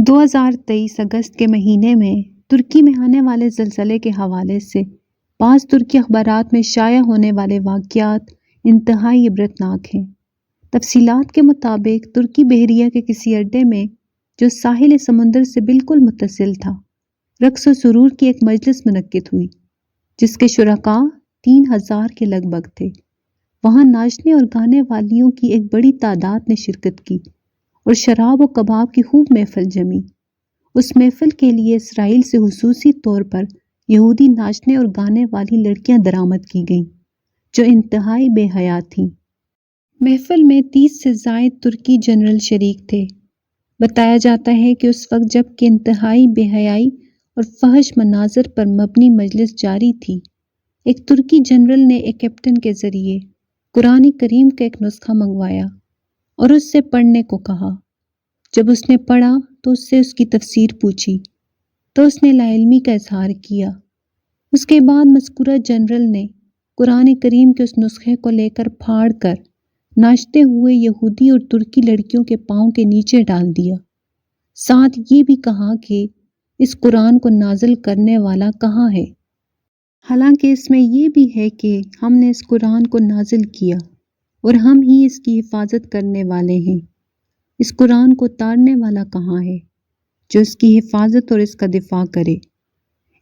2023 اگست کے مہینے میں ترکی میں آنے والے زلزلے کے حوالے سے بعض ترکی اخبارات میں شائع ہونے والے واقعات انتہائی عبرتناک ہیں۔ تفصیلات کے مطابق ترکی بحریہ کے کسی اڈے میں جو ساحل سمندر سے بالکل متصل تھا، رقص و سرور کی ایک مجلس منعقد ہوئی جس کے شرکاء 3000 کے لگ بھگ تھے۔ وہاں ناچنے اور گانے والیوں کی ایک بڑی تعداد نے شرکت کی اور شراب و کباب کی خوب محفل جمی۔ اس محفل کے لیے اسرائیل سے خصوصی طور پر یہودی ناچنے اور گانے والی لڑکیاں درآمد کی گئیں جو انتہائی بے حیا تھیں۔ محفل میں 30 سے زائد ترکی جنرل شریک تھے۔ بتایا جاتا ہے کہ اس وقت جب کہ انتہائی بے حیائی اور فحش مناظر پر مبنی مجلس جاری تھی، ایک ترکی جنرل نے ایک کیپٹن کے ذریعے قرآن کریم کا ایک نسخہ منگوایا اور اس سے پڑھنے کو کہا۔ جب اس نے پڑھا تو اس سے اس کی تفسیر پوچھی تو اس نے لا علمی کا اظہار کیا۔ اس کے بعد مذکورہ جنرل نے قرآن کریم کے اس نسخے کو لے کر پھاڑ کر ناچتے ہوئے یہودی اور ترکی لڑکیوں کے پاؤں کے نیچے ڈال دیا۔ ساتھ یہ بھی کہا کہ اس قرآن کو نازل کرنے والا کہاں ہے؟ حالانکہ اس میں یہ بھی ہے کہ ہم نے اس قرآن کو نازل کیا اور ہم ہی اس کی حفاظت کرنے والے ہیں۔ اس قرآن کو اتارنے والا کہاں ہے جو اس کی حفاظت اور اس کا دفاع کرے؟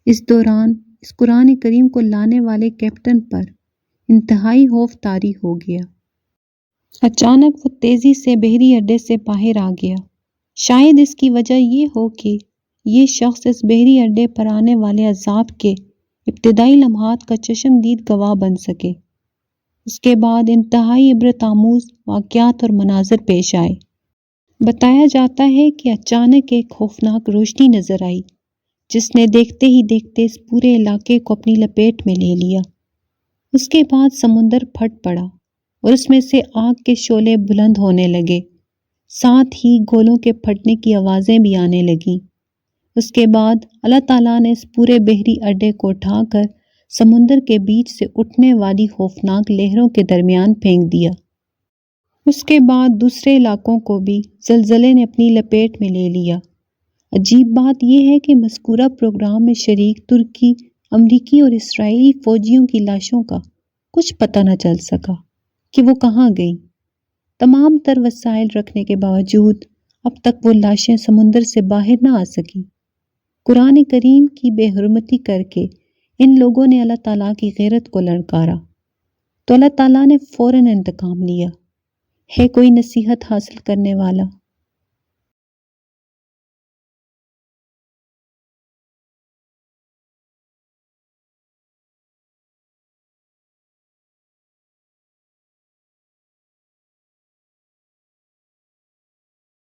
اس دوران اس قرآن کریم کو لانے والے کیپٹن پر انتہائی خوف طاری ہو گیا۔ اچانک وہ تیزی سے بحری اڈے سے باہر آ گیا۔ شاید اس کی وجہ یہ ہو کہ یہ شخص اس بحری اڈے پر آنے والے عذاب کے ابتدائی لمحات کا چشمدید گواہ بن سکے۔ اس کے بعد انتہائی عبرت آموز واقعات اور مناظر پیش آئے۔ بتایا جاتا ہے کہ اچانک ایک خوفناک روشنی نظر آئی جس نے دیکھتے ہی دیکھتے اس پورے علاقے کو اپنی لپیٹ میں لے لیا۔ اس کے بعد سمندر پھٹ پڑا اور اس میں سے آگ کے شعلے بلند ہونے لگے، ساتھ ہی گولوں کے پھٹنے کی آوازیں بھی آنے لگیں۔ اس کے بعد اللہ تعالیٰ نے اس پورے بحری اڈے کو اٹھا کر سمندر کے بیچ سے اٹھنے والی خوفناک لہروں کے درمیان پھینک دیا۔ اس کے بعد دوسرے علاقوں کو بھی زلزلے نے اپنی لپیٹ میں لے لیا۔ عجیب بات یہ ہے کہ مذکورہ پروگرام میں شریک ترکی، امریکی اور اسرائیلی فوجیوں کی لاشوں کا کچھ پتہ نہ چل سکا کہ وہ کہاں گئیں۔ تمام تر وسائل رکھنے کے باوجود اب تک وہ لاشیں سمندر سے باہر نہ آ سکیں۔ قرآن کریم کی بے حرمتی کر کے ان لوگوں نے اللہ تعالیٰ کی غیرت کو للکارا تو اللہ تعالیٰ نے فوراً انتقام لیا۔ ہے کوئی نصیحت حاصل کرنے والا؟